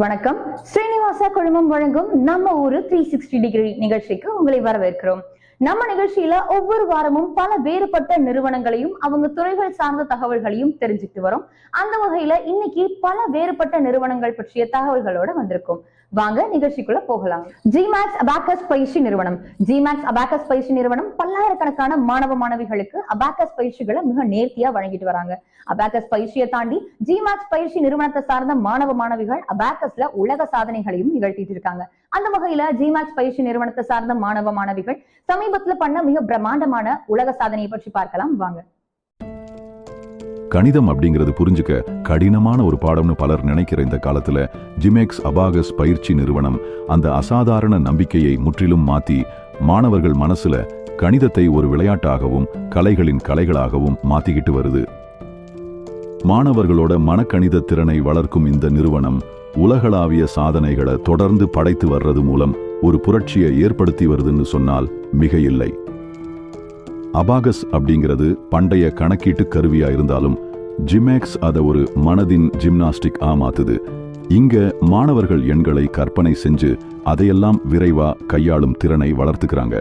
வணக்கம். ஸ்ரீனிவாசா குழுமம் வழங்கும் நம்ம ஊரு 360 டிகிரி நிகழ்ச்சிக்கு உங்களை வரவேற்கிறோம். நம்ம நிகழ்ச்சியில ஒவ்வொரு வாரமும் பல வேறுபட்ட நிறுவனங்களையும் அவங்க துறைகள் சார்ந்த தகவல்களையும் தெரிஞ்சுட்டு வரோம். அந்த வகையில இன்னைக்கு பல வேறுபட்ட நிறுவனங்கள் பற்றிய தகவல்களோட வந்திருக்கும். வாங்க நிகழ்ச்சிக்குள்ள போகலாம். ஜிமேக்ஸ் அபாக்கஸ் பயிற்சி நிறுவனம். ஜிமேக்ஸ் அபாக்கஸ் பயிற்சி நிறுவனம் பல்லாயிரக்கணக்கான மாணவ மாணவிகளுக்கு அபாக்கஸ் பயிற்சிகளை மிக நேர்த்தியா வழங்கிட்டு வராங்க. அபாக்கஸ் பயிற்சியை தாண்டி ஜிமேக்ஸ் பயிற்சி நிறுவனத்தை சார்ந்த மாணவ மாணவிகள் அபாக்கஸ்ல உலக சாதனைகளையும் நிகழ்த்திட்டு இருக்காங்க. அந்த வகையில ஜிமேக்ஸ் பயிற்சி நிறுவனத்தை சார்ந்த மாணவ மாணவிகள் சமீபத்துல பண்ண மிக பிரம்மாண்டமான உலக சாதனையை பற்றி பார்க்கலாம் வாங்க. கணிதம் அப்படிங்கிறது புரிஞ்சுக்க கடினமான ஒரு பாடம்னு பலர் நினைக்கிற இந்த காலத்துல ஜிமேக்ஸ் அபாகஸ் பயிற்சி நிறுவனம் அந்த அசாதாரண நம்பிக்கையை முற்றிலும் மாத்தி மாணவர்கள் மனசுல கணிதத்தை ஒரு விளையாட்டாகவும் கலைகளின் கலைகளாகவும் மாத்திக்கிட்டு வருது. மாணவர்களோட மனக்கணித திறனை வளர்க்கும் இந்த நிறுவனம் உலகளாவிய சாதனைகளை தொடர்ந்து படைத்து வர்றது மூலம் ஒரு புரட்சியை ஏற்படுத்தி வருதுன்னு சொன்னால் மிக இல்லை. அபாகஸ் அப்படிங்கிறது பண்டைய கணக்கீட்டு கருவியா இருந்தாலும் ஜிமேக்ஸ் அதை ஒரு மனதின் ஜிம்னாஸ்டிக் மாத்துது. இங்க மாணவர்கள் எண்களை கற்பனை செஞ்சு அதையெல்லாம் விரைவா கையாளும் திறனை வளர்த்துக்கிறாங்க.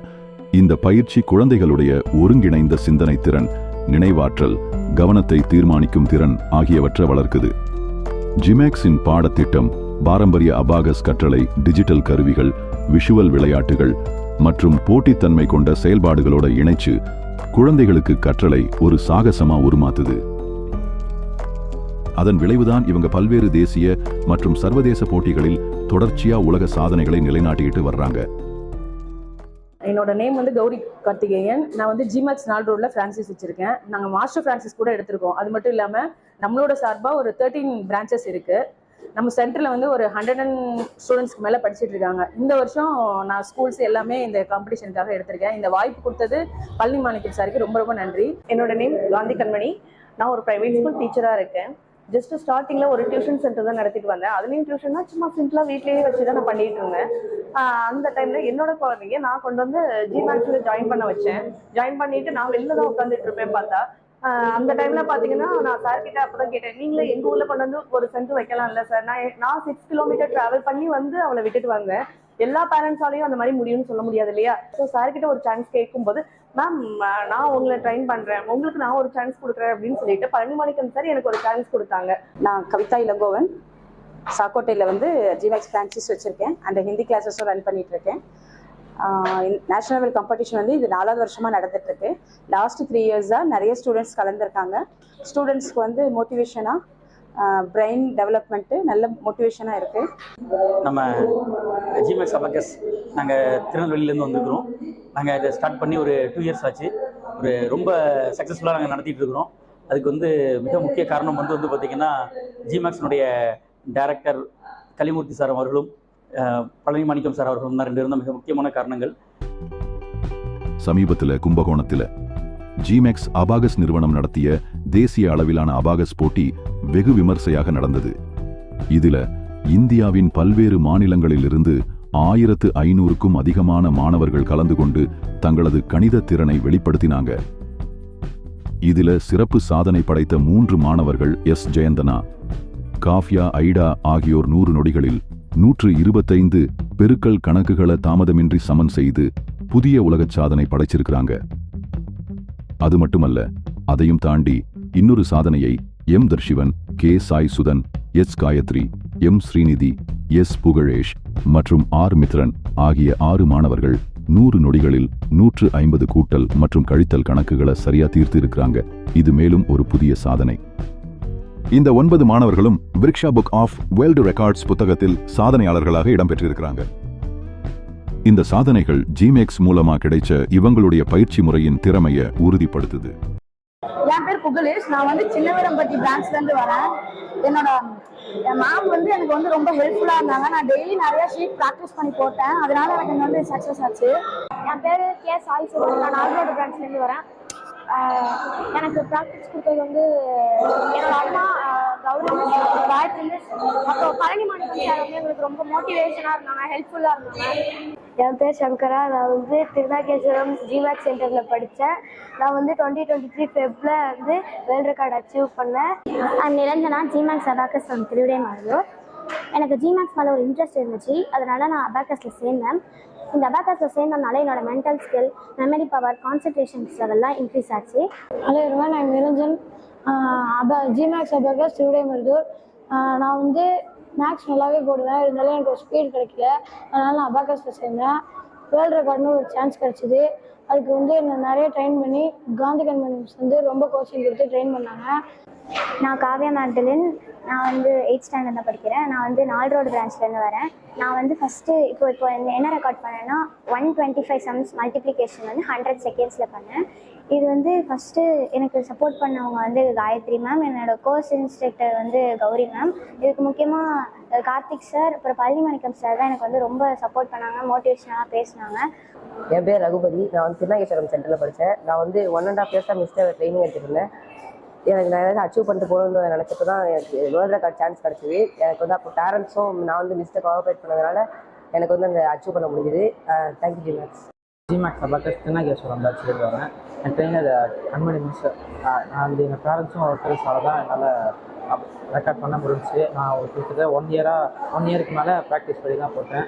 இந்த பயிற்சி குழந்தைகளுடைய ஒருங்கிணைந்த சிந்தனை திறன், நினைவாற்றல், கவனத்தை தீர்மானிக்கும் திறன் ஆகியவற்றை வளர்க்குது. ஜிமேக்ஸின் பாடத்திட்டம் பாரம்பரிய அபாகஸ் கற்றலை டிஜிட்டல் கருவிகள், விஷுவல் விளையாட்டுகள் மற்றும் போட்டித்தன்மை கொண்ட செயல்பாடுகளோட இணைச்சு குழந்தைகளுக்கு கற்றலை ஒரு சாகசமா உருமாத்துது. அதன் விளைவுதான் இவங்க பல்வேறு தேசிய மற்றும் சர்வதேச போட்டிகளில் தொடர்ச்சியா உலக சாதனைகளை நிலைநாட்டிட்டு வர்றாங்க. என்னோட நேம் கௌரி கார்த்திகேயன். நான் ஜிமேக்ஸ் நாள் ரோட்ல பிரான்சிஸ் வச்சிருக்கேன். நாங்கள் மாஸ்டர் பிரான்சிஸ் கூட எடுத்திருக்கோம். அது மட்டும் இல்லாமல் நம்மளோட சார்பாக ஒரு 13 பிரான்ச்சஸ் இருக்கு. நம்ம சென்டரில் ஒரு 100 ஸ்டூடெண்ட்ஸ்க்கு மேலே படிச்சுட்டு இருக்காங்க. இந்த வருஷம் நான் ஸ்கூல்ஸ் எல்லாமே இந்த காம்படிஷனுக்காக எடுத்திருக்கேன். இந்த வாய்ப்பு கொடுத்தது பழனி மாணிக்கம் சாருக்கு ரொம்ப ரொம்ப நன்றி. என்னோட நேம் காந்தி கண்மணி. நான் ஒரு ப்ரைவேட் ஸ்கூல் டீச்சராக இருக்கேன். ஜஸ்ட் ஸ்டார்டிங்கில் ஒரு டியூஷன் சென்டர் தான் நடத்திட்டு வந்தேன். அதுலேயும் டியூஷன்னா சும்மா சிம்பிளாக வீட்லேயே வச்சு தான் நான் பண்ணிட்டு இருந்தேன். அந்த டைமில் என்னோட குழந்தைங்க நான் கொண்டு வந்து ஜிமேக்ஸில் ஜாயின் பண்ண வச்சேன். ஜாயின் பண்ணிட்டு நான் வெளில தான் உட்காந்துட்டு இருப்பேன். பார்த்தா அந்த டைம்ல பாத்தீங்கன்னா நான் சார் கிட்ட அப்பதான் கேட்டேன், நீங்களே எங்க ஊர்ல கொண்டு வந்து ஒரு சென்டர் வைக்கலாம் இல்ல சார்? நான் 6 கிலோமீட்டர் டிராவல் பண்ணி அவளை விட்டுட்டு வந்தேன். எல்லா பேரண்ட்ஸாலையும் அந்த மாதிரி முடியும்னு சொல்ல முடியாது இல்லையா? ஸோ சார் கிட்ட ஒரு சான்ஸ் கேட்கும்போது, மேம் நான் உங்களை ட்ரெயின் பண்றேன், உங்களுக்கு நான் ஒரு சான்ஸ் கொடுக்குறேன் அப்படின்னு சொல்லிட்டு பழனி மாணிக்கம் சார் எனக்கு ஒரு சான்ஸ் கொடுத்தாங்க. நான் கவிதா இளங்கோவன், சாக்கோட்டையில் ஜிமேக்ஸ் பிரான்சிஸ் வச்சிருக்கேன். அந்த ஹிந்தி கிளாஸஸும் ரன் பண்ணிட்டு இருக்கேன். நேஷனல் லெவல் காம்படிஷன் இது 4வது வருஷமாக நடந்துட்டு இருக்கு. லாஸ்ட் 3 இயர்ஸாக நிறைய ஸ்டூடெண்ட்ஸ் கலந்துருக்காங்க. ஸ்டூடெண்ட்ஸ்க்கு மோட்டிவேஷனாக, பிரெயின் டெவலப்மெண்ட்டு நல்ல மோட்டிவேஷனாக இருக்குது. நம்ம ஜிமேக்ஸ் அபாகஸ் நாங்கள் திருநெல்வேலியிலேருந்து வந்துருக்கிறோம். நாங்கள் இதை ஸ்டார்ட் பண்ணி ஒரு 2 இயர்ஸ் ஆச்சு. ரொம்ப சக்ஸஸ்ஃபுல்லாக நாங்கள் நடத்திட்டு இருக்கிறோம். அதுக்கு மிக முக்கிய காரணம் பார்த்திங்கன்னா ஜிமேக்ஸினுடைய டைரக்டர் கலிமூர்த்தி சார் அவர்களும் பழனி மாணிக்கம் சார் அவர்களும் தான் 2 பேரும் மிக முக்கியமான காரணங்கள். சமீபத்தில் கும்பகோணத்தில் ஜிமேக்ஸ் அபாகஸ் நிறுவனம் நடத்திய தேசிய அளவிலான அபாகஸ் போட்டி வெகு விமர்சையாக நடந்தது. இதுல இந்தியாவின் பல்வேறு மாநிலங்களிலிருந்து 1500க்கும் அதிகமான மாணவர்கள் கலந்து கொண்டு தங்களது கணித திறனை வெளிப்படுத்தினாங்க. இதுல சிறப்பு சாதனை படைத்த 3 மாணவர்கள் எஸ் ஜெயந்தனா, காஃபியா ஐடா ஆகியோர் 100 நொடிகளில் 125 பெருக்கல் கணக்குகளை தாமதமின்றி சமன் செய்து புதிய உலக சாதனை படைச்சிருக்கிறாங்க. அது மட்டுமல்ல, அதையும் தாண்டி இன்னொரு சாதனையை M Dharshivan, K Sai Sudhan, S Gayathri, M Srinidhi, S Pugazhesh மற்றும் ஆர் மித்ரன் ஆகிய 6 மாணவர்கள் 100 நொடிகளில் 150 கூட்டல் மற்றும் கழித்தல் கணக்குகளை சரியா தீர்த்து இருக்கிறாங்க. இது மேலும் ஒரு புதிய சாதனை. இந்த 9 மாணவர்களும் விரிக்ஷா புக் ஆஃப் வேர்ல்டு ரெக்கார்ட்ஸ் புத்தகத்தில் சாதனையாளர்களாக இடம்பெற்றிருக்கிறாங்க. இந்த சாதனைகள் ஜிமேக்ஸ் மூலமா கிடைச்ச இவங்களுடைய பயிற்சி முறையின் திறமையை உறுதிப்படுத்துது. என் பேர் புகழேஷ். நான் சின்னவரம்பட்டி பிரான்ச்ல இருந்து வரேன். என்னோட மேம் எனக்கு ரொம்ப ஹெல்ப்ஃபுல்லா இருந்தாங்க. நான் டெய்லி நிறைய ஷீட் ப்ராக்டிஸ் பண்ணி போட்டேன். அதனால எனக்கு சக்சஸ் ஆச்சு. என் பேர் கே சாய் சுதன். நான் நாகர்கோடு பிரான்ச்ல இருந்து வரேன். எனக்கு ப்ராக்டிஸ் கொடுத்தது என்னோட அம்மா கௌரி காயத்ரி, அப்புறம் பழனி மாணிக்கம் சார் எங்களுக்கு ரொம்ப மோட்டிவேஷனாக இருந்தாங்க, ஹெல்ப்ஃபுல்லாக இருந்தாங்க. என் பேர் சங்கரா. நான் திருநாகேஸ்வரம் ஜிமேக்ஸ் சென்டரில் படித்தேன். நான் 2023 ஃபெப்ரில் வேர்ல்ட் ரெக்கார்ட் அச்சீவ் பண்ணேன். நிரஞ்சனா, ஜிமேக்ஸ் அபாகஸ் திருவிடை மாறும். எனக்கு ஜிமேக்ஸ் மேலே ஒரு இன்ட்ரெஸ்ட் இருந்துச்சு, அதனால நான் அபாகஸில் சேர்ந்தேன். இந்த அபாகஸில் சேர்ந்ததுனால என்னோட mental skill, memory power, concentrations அதெல்லாம் இன்க்ரீஸ் ஆச்சு. ஹலோ எவ்ரிவன், நான் நிரஞ்சன். ஜிமேக்ஸ் அபாகஸ் திருவிடைமருதூர். நான் வந்து மேக்ஸ் நல்லாவே போடுவேன், இருந்தாலும் எனக்கு ஒரு ஸ்பீட் கிடைக்கல, அதனால நான் அபாகஸில் சேர்ந்தேன். வேர்ல்டு ரெக்கார்ட்னு ஒரு சான்ஸ் கிடச்சிது. அதுக்கு வந்து என்னை நிறைய ட்ரெயின் பண்ணி காந்தி கன்வென்ஷன் மிஸ் வந்து ரொம்ப கோச்சிங் கொடுத்து ட்ரெயின் பண்ணாங்க. நான் காவ்யா மேக்டலின். நான் வந்து 8th ஸ்டாண்டர்ட் தான் படிக்கிறேன். நான் வந்து 4 ரோடு பிரான்ச்லேருந்து வரேன். நான் வந்து ஃபஸ்ட்டு இப்போ என்ன ரெக்கார்ட் பண்ணேன்னா 125 சம்ஸ் மல்டிப்ளிகேஷன் வந்து 100 செகண்ட்ஸில் பண்ணேன். இது வந்து ஃபஸ்ட்டு எனக்கு சப்போர்ட் பண்ணவங்க வந்து காயத்ரி மேம், என்னோடய கோர்ஸ் இன்ஸ்ட்ரக்டர் வந்து கௌரி மேம். இதுக்கு முக்கியமாக கார்த்திக் சார், அப்புறம் பழனிமாணிக்கம் சார் தான் எனக்கு வந்து ரொம்ப சப்போர்ட் பண்ணாங்க, மோட்டிவேஷனாக பேசினாங்க. என் பேர் ரகுபதி. நான் வந்து திருநாகேஸ்வரம் சென்டரில் படித்தேன். நான் வந்து 1.5 இயர்ஸாக மிஸ்டர் ட்ரைனிங் எடுத்துருந்தேன். எனக்கு நான் ஏதாவது அச்சீவ் பண்ணிட்டு போகணுன்னு நினச்சப்போ தான் எனக்கு வேர்ல்டு ரெக்கார்ட் சான்ஸ் கிடச்சிது. எனக்கு வந்து அப்போ பேரண்ட்ஸும் நான் வந்து மிஸ்டை கோஆப்ரேட் பண்ணதுனால எனக்கு வந்து அந்த அச்சீவ் பண்ண முடிஞ்சுது. தேங்க்யூ ஜிமேக்ஸ். ஜிமேக்ஸ் அபாகஸ் திருநாகேஸ்வரம் பேட்சில் வரேன். என் ட்ரெயினர் கண்மணி மிஸ். நான் வந்து எங்கள் பேரண்ட்ஸும் ஒருத்தர் தான் என்னால் ரெக்கார்ட் பண்ண முடிஞ்சிச்சு. நான் ஒரு கிட்டத்தட்ட 1 இயருக்கு மேலே ப்ராக்டிஸ் பண்ணி தான் போட்டேன்.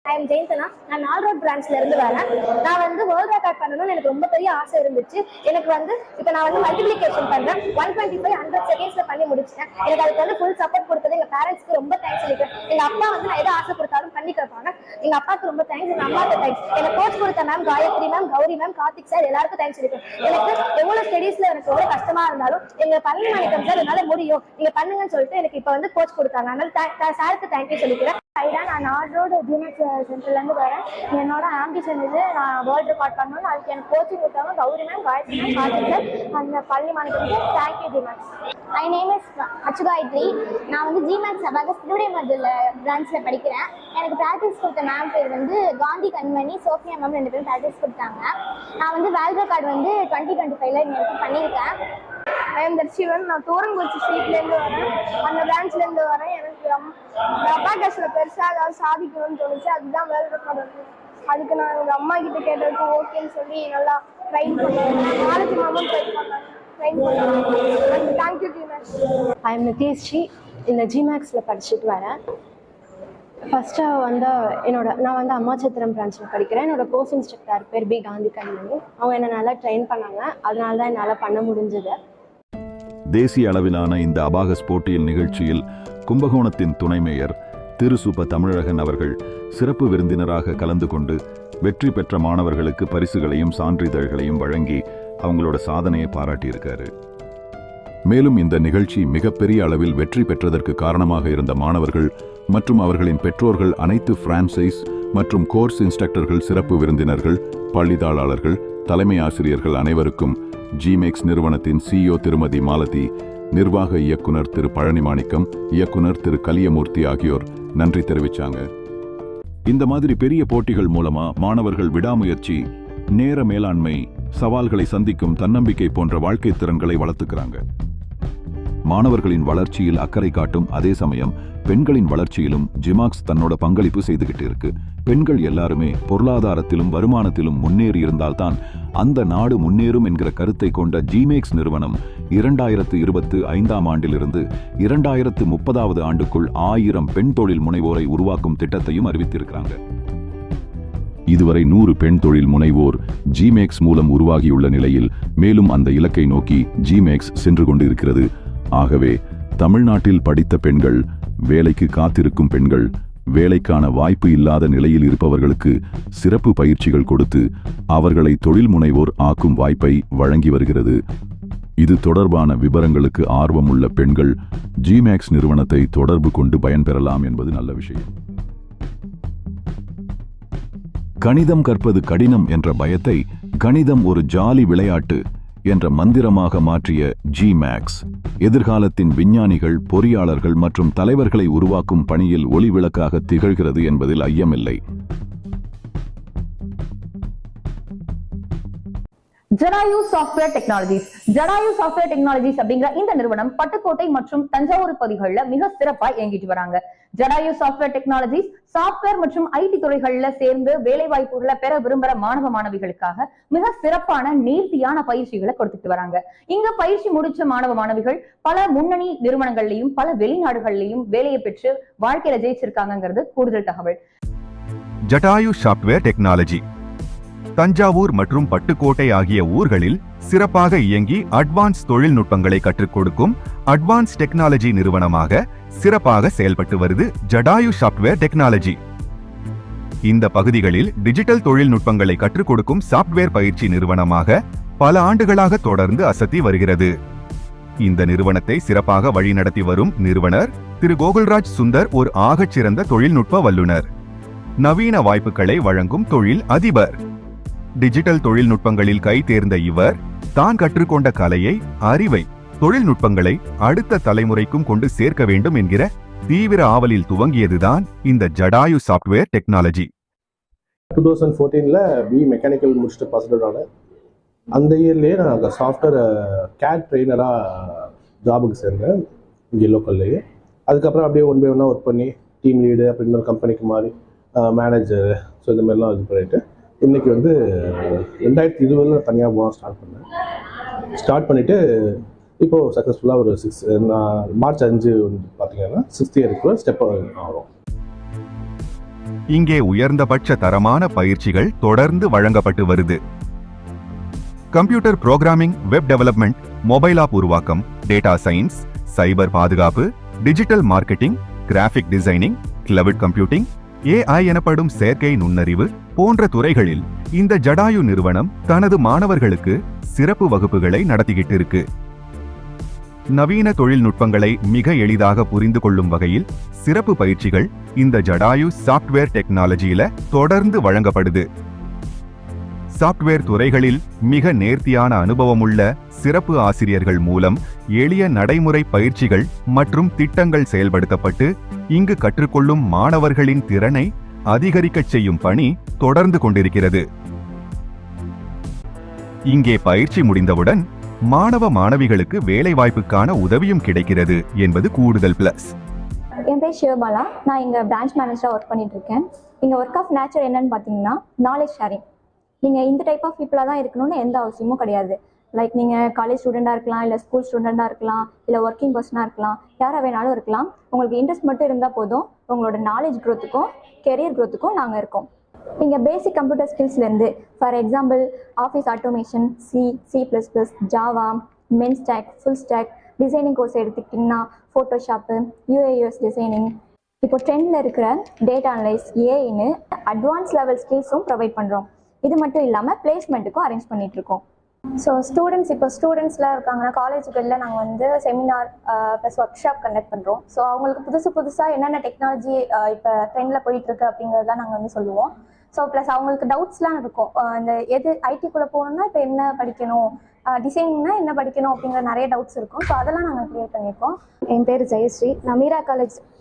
I am Jayanthana. நான் 4 ரோட் பிரான்ச்ல இருந்து வரேன். நான் வந்து வேர்ல்ட் ரெக்கார்ட் பண்ணணும்னு எனக்கு ரொம்ப பெரிய ஆசை இருந்துச்சு. எனக்கு வந்து இப்போ நான் வந்து மல்டிப்ளிகேஷன் பண்றேன். 125 100 செகண்ட்ஸ்ல பண்ணி முடிச்சிட்டேன். எனக்கு அதுக்கு வந்து ஃபுல் சப்போர்ட் கொடுத்தது எங்க பேரண்ட்ஸ்க்கு ரொம்ப தேங்க்ஸ் சொல்லிக்கிறேன். எங்க அப்பா வந்து நான் எதை ஆசை கொடுத்தாலும் பண்ணி கேட்பாங்க. எங்க அப்பாவுக்கு ரொம்ப தேங்க்ஸ், எங்க அம்மாவுக்கு தேங்க்ஸ். எனக்கு கோச் கொடுத்த ma'am Gayathri ma'am, Gowri ma'am, Karthik sir எல்லாருக்கும் தேங்க்ஸ் சொல்லிக்கிறேன். எனக்கு எவ்வளவு ஸ்டடீஸ்ல எனக்கு எவ்வளவு கஷ்டமா இருந்தாலும் எங்க பழனிமாணிக்கம் சார் என்னால முடியும், நீங்க பண்ணுங்கன்னு சொல்லிட்டு எனக்கு இப்போ வந்து கோச் கொடுத்தாங்க. அதனால சாருக்கு தேங்க்யூ சொல்லிக்கிறேன். நான் 4 ரோடு ஜிமேக்ஸ் சென்டர்லேருந்து வரேன். என்னோட ஆம்பிஷன் இது, நான் வேர்ல்டு ரெக்கார்ட் பண்ணணும்னு. அதுக்கு எனக்கு கோச்சிங் கொடுத்தாங்க Gowri ma'am, Gayathri ma'am, Karthik sir, அந்த Palanimanickam. Thank you Gmax. My name is Achugayathri. நான் வந்து ஜிமேக்ஸ் அபாகஸ் திருவிடைமருதூர் பிரான்ச்சில் படிக்கிறேன். எனக்கு ப்ராக்டிஸ் கொடுத்த மேம் பேர் வந்து காந்தி கண்மணி, சோஃபியா மேம் 2 பேரும் ப்ராக்டிஸ் கொடுத்தாங்க. நான் வந்து வேர்ல்டு ரெக்கார்ட் வந்து 2025 இன்னைக்கு பண்ணியிருக்கேன். ஐஎம் தர்ஷிவன். நான் தோரங்குறிச்சி ஸ்ட்ரீட்லேருந்து வரேன், அந்த பிரான்ச்லேருந்து வரேன். எனக்கு அபாகஸில் பெருசாக ஏதாவது சாதிக்கணும்னு தோணுச்சு, அதுதான் வேர்ல்டு ரெக்கார்ட் வந்து. அதுக்கு நான் எங்கள் அம்மா கிட்ட கேட்டதுக்கு ஓகேன்னு சொல்லி நல்லா ட்ரைன் பண்ணுவேன். நாளைக்கு மாமும் ட்ரைன் பண்ணுவேன். Thank you Gmax. I am Nithyashree. இந்த ஜிமேக்ஸில் படிச்சுட்டு வரேன். ஃபஸ்ட்டு வந்து நான் வந்து அம்மாச்சத்திரம் பிரான்ச்சில் படிக்கிறேன். என்னோடய கோர்ஸ் இன்ஸ்ட்ரக்டர் பேர் பி காந்தி கண்மணி. அவங்க என்னை நல்லா ட்ரெயின் பண்ணாங்க, அதனால தான் என்னால் பண்ண முடிஞ்சது. தேசிய அளவிலான இந்த அபாகஸ் போட்டியில் நிகழ்ச்சியில் கும்பகோணத்தின் துணை மேயர் திரு சுப தமிழகன் அவர்கள் சிறப்பு விருந்தினராக கலந்து கொண்டு வெற்றி பெற்ற மாணவர்களுக்கு பரிசுகளையும் சான்றிதழ்களையும் வழங்கி அவங்களோட சாதனையை பாராட்டியிருக்காரு. மேலும் இந்த நிகழ்ச்சி மிகப்பெரிய அளவில் வெற்றி பெற்றதற்கு காரணமாக இருந்த மாணவர்கள் மற்றும் அவர்களின் பெற்றோர்கள், அனைத்து பிரான்சைஸ் மற்றும் கோர்ஸ் இன்ஸ்ட்ரக்டர்கள், சிறப்பு விருந்தினர்கள், பள்ளித்தாளர்கள், தலைமை ஆசிரியர்கள் அனைவருக்கும் ஜிமேக்ஸ் நிறுவனத்தின் CEO திருமதி மாலதி, நிர்வாக இயக்குனர் திரு பழனிமாணிக்கம், இயக்குனர் திரு கலியமூர்த்தி ஆகியோர் நன்றி தெரிவிச்சாங்க. இந்த மாதிரி பெரிய போட்டிகள் மூலமா மாணவர்கள் விடாமுயற்சி, நேர மேலாண்மை, சவால்களை சந்திக்கும் தன்னம்பிக்கை போன்ற வாழ்க்கை திறன்களை வளர்த்துக்கிறாங்க. மாணவர்களின் வளர்ச்சியில் அக்கறை காட்டும் அதே சமயம் பெண்களின் வளர்ச்சியிலும் ஜிமாக்ஸ் தன்னோட பங்களிப்பு செய்துகிட்டு இருக்கு. பெண்கள் எல்லாருமே பொருளாதாரத்திலும் வருமானத்திலும் முன்னேறி இருந்தால்தான் அந்த நாடு முன்னேறும் என்கிற கருத்தை கொண்ட ஜிமேக்ஸ் நிறுவனம் 2025ஆம் ஆண்டிலிருந்து 2030வது ஆண்டுக்குள் 1000 பெண் தொழில் முனைவோரை உருவாக்கும் திட்டத்தையும் அறிவித்திருக்கிறாங்க. இதுவரை 100 பெண் தொழில் முனைவோர் ஜிமேக்ஸ் மூலம் உருவாகியுள்ள நிலையில் மேலும் அந்த இலக்கை நோக்கி ஜிமேக்ஸ் சென்று கொண்டிருக்கிறது. ஆகவே தமிழ்நாட்டில் படித்த பெண்கள், வேலைக்கு காத்திருக்கும் பெண்கள், வேலைக்கான வாய்ப்பு இல்லாத நிலையில் இருப்பவர்களுக்கு சிறப்பு பயிற்சிகள் கொடுத்து அவர்களை தொழில் முனைவோர் ஆக்கும் வாய்ப்பை வழங்கி வருகிறது. இது தொடர்பான விவரங்களுக்கு ஆர்வமுள்ள பெண்கள் ஜிமேக்ஸ் நிறுவனத்தை தொடர்பு கொண்டு பயன்பெறலாம் என்பது நல்ல விஷயம். கணிதம் கற்பது கடினம் என்ற பயத்தை கணிதம் ஒரு ஜாலி விளையாட்டு என்ற மந்திரமாக மாற்றிய ஜிமேக்ஸ் எதிர்காலத்தின் விஞ்ஞானிகள், பொறியாளர்கள் மற்றும் தலைவர்களை உருவாக்கும் பணியில் ஒளிவிளக்காக திகழ்கிறது என்பதில் ஐயமில்லை. Jatayu software technologies. Jatayu software technologies அப்படிங்கிற இந்த நிறுவனம் பட்டுக்கோட்டை மற்றும் தஞ்சாவூர் பகுதிகளில் மிக சிறப்பா இயங்கிட்டு வராங்க. ஜடாயு சாஃப்ட்வேர் டெக்னாலஜிஸ் சாப்ட்வேர் மற்றும் ஐடி துறைகள்ல சேர்ந்து வேலை வாய்ப்புகளை பெற விரும்புற மாணவ மாணவிகளுக்காக மிக சிறப்பான நேர்த்தியான பயிற்சிகளை கொடுத்துட்டு வராங்க. இங்க பயிற்சி முடிச்ச மாணவ மாணவிகள் பல முன்னணி நிறுவனங்கள்லயும் பல வெளிநாடுகள்லயும் வேலையை பெற்று வாழ்க்கையில ஜெயிச்சிருக்காங்கிறது கூடுதல் தகவல். ஜடாயு சாப்ட்வேர் டெக்னாலஜி தஞ்சாவூர் மற்றும் பட்டுக்கோட்டை ஆகிய ஊர்களில் சிறப்பாக இயங்கி அட்வான்ஸ் தொழில்நுட்பங்களை கற்றுக் கொடுக்கும் அட்வான்ஸ் டெக்னாலஜி நிறுவனமாக சிறப்பாக செயல்பட்டு வருது ஜடாயு சாப்ட்வேர் டெக்னாலஜி. இந்த பகுதிகளில் டிஜிட்டல் தொழில்நுட்பங்களை கற்றுக் கொடுக்கும் சாப்ட்வேர் பயிற்சி நிறுவனமாக பல ஆண்டுகளாக தொடர்ந்து அசத்தி வருகிறது. இந்த நிறுவனத்தை சிறப்பாக வழிநடத்தி வரும் நிறுவனர் திரு கோகுல்ராஜ் சுந்தர் ஒரு ஆகச்சிறந்த தொழில்நுட்ப வல்லுநர், நவீன வாய்ப்புகளை வழங்கும் தொழில் அதிபர். டிஜிட்டல் தொழில்நுட்பங்களில் கை தேர்ந்த இவர் தான் கற்றுக்கொண்ட கலையை, அறிவை, தொழில்நுட்பங்களை அடுத்த தலைமுறைக்கும் கொண்டு சேர்க்க வேண்டும் என்கிற தீவிர ஆவலில் துவங்கியதுதான் இந்த Jatayu software technology. 2014 B mechanical முடிச்சுட்டு பாஸ் அவுட் ஆனேன். அந்த இயர்லேயே நான் சாஃப்ட்வேர் கேட் ட்ரெயினராக ஜாபுக்கு சேர்ந்தேன் இங்கே லோக்கல்லையே. அதுக்கப்புறம் அப்படியே ஒன் பை ஒன்னாக ஒர்க் பண்ணி டீம் லீடு அப்படி இன்னொரு கம்பெனிக்கு மாறி மேனேஜர், ஸோ இந்த மாதிரிலாம் இது பண்ணிவிட்டு இன்றைக்கி 2020 தனியாக போக ஸ்டார்ட் பண்ணிவிட்டு இப்போது சக்ஸஸ்ஃபுல்லாக ஒரு மார்ச் 5 பார்த்தீங்கன்னா 6th இயருக்கு ஸ்டெப் ஆகும். இங்கே உயர்ந்தபட்ச தரமான பயிற்சிகள் தொடர்ந்து வழங்கப்பட்டு வருது. Computer programming, web development, mobile app உருவாக்கம், டேட்டா சயின்ஸ், சைபர் பாதுகாப்பு, digital marketing, graphic designing, cloud computing, AI எனப்படும் செயற்கை நுண்ணறிவு போன்ற துறைகளில் இந்த ஜடாயு நிறுவனம் தனது மாணவர்களுக்கு சிறப்பு வகுப்புகளை நடத்திக்கிட்டு இருக்கு. நவீன தொழில்நுட்பங்களை மிக எளிதாக புரிந்து கொள்ளும் வகையில் சிறப்பு பயிற்சிகள் இந்த ஜடாயு சாப்ட்வேர் டெக்னாலஜியில தொடர்ந்து வழங்கப்படுது. சாப்ட்வேர் துறைகளில் மிக நேர்த்தியான அனுபவமுள்ள சிறப்பு ஆசிரியர்கள் மூலம் எளிய நடைமுறை பயிற்சிகள் மற்றும் திட்டங்கள் செயல்படுத்தப்பட்டு இங்கு கற்றுக்கொள்ளும் மாணவர்களின் திறனை அதிகரிக்கச் செய்யும் பணி தொடர்ந்து கொண்டிருக்கிறது. இங்கே பயிற்சி முடிந்தவுடன் மாணவ மாணவிகளுக்கு வேலை வாய்ப்புக்கான உதவியும் கிடைக்கிறது என்பது கூடுதல் பிளஸ். என் பேர் சிவபாலா. நான் இங்கே பிரான்ச் மேனேஜராக ஒர்க் பண்ணிட்டு இருக்கேன். இங்கே ஒர்க் ஆஃப் நேச்சர் என்னன்னு பார்த்தீங்கன்னா நாலேஜ் ஷேரிங். நீங்கள் இந்த டைப் ஆஃப் பீப்புளாக தான் இருக்கணும்னு எந்த அவசியமும் கிடையாது. லைக் நீங்கள் காலேஜ் ஸ்டூடெண்ட்டாக இருக்கலாம், இல்லை ஸ்கூல் ஸ்டூடெண்ட்டாக இருக்கலாம், இல்லை ஒர்க்கிங் பர்சனாக இருக்கலாம், யாராக வேணாலும் இருக்கலாம். உங்களுக்கு இன்ட்ரெஸ்ட் மட்டும் இருந்தால் போதும். உங்களோட நாலேஜ் க்ரோத்துக்கும் கெரியர் க்ரோத்துக்கும் நாங்கள் இருக்கோம். இங்கே பேசிக் கம்ப்யூட்டர் ஸ்கில்ஸ்லேருந்து for example office automation, C++, Java, mean stack, full stack, designing course எடுத்துக்கிட்டிங்கன்னா ஃபோட்டோஷாப்பு, UIUX டிசைனிங், இப்போ ட்ரெண்டில் இருக்கிற டேட்டா அனலைஸ், ஏஐன்னு அட்வான்ஸ் லெவல் ஸ்கில்ஸும் ப்ரொவைட் பண்ணுறோம். இது மட்டும் இல்லாமல் பிளேஸ்மெண்ட்டுக்கும் அரேஞ்ச் பண்ணிகிட்ருக்கோம். ஸோ ஸ்டூடெண்ட்ஸ்லாம் இருக்காங்கன்னா காலேஜுகளில் நாங்கள் வந்து seminar plus work shop conduct பண்ணுறோம். ஸோ அவங்களுக்கு புதுசாக என்னென்ன டெக்னாலஜி இப்போ ட்ரெண்டில் போயிட்டுருக்கு அப்படிங்கிறதான் நாங்கள் வந்து சொல்லுவோம். ஸோ ப்ளஸ் அவங்களுக்கு டவுட்ஸ்லாம் இருக்கும். இந்த ஐடிக்குள்ளே போகணுன்னா இப்போ என்ன படிக்கணும், டிசைனிங்னா என்ன படிக்கணும் அப்படிங்கிற நிறைய டவுட்ஸ் இருக்கும். ஸோ அதெல்லாம் நாங்கள் க்ளியர் பண்ணியிருக்கோம். என் பேர் ஜெயஸ்ரீ. நான் மீரா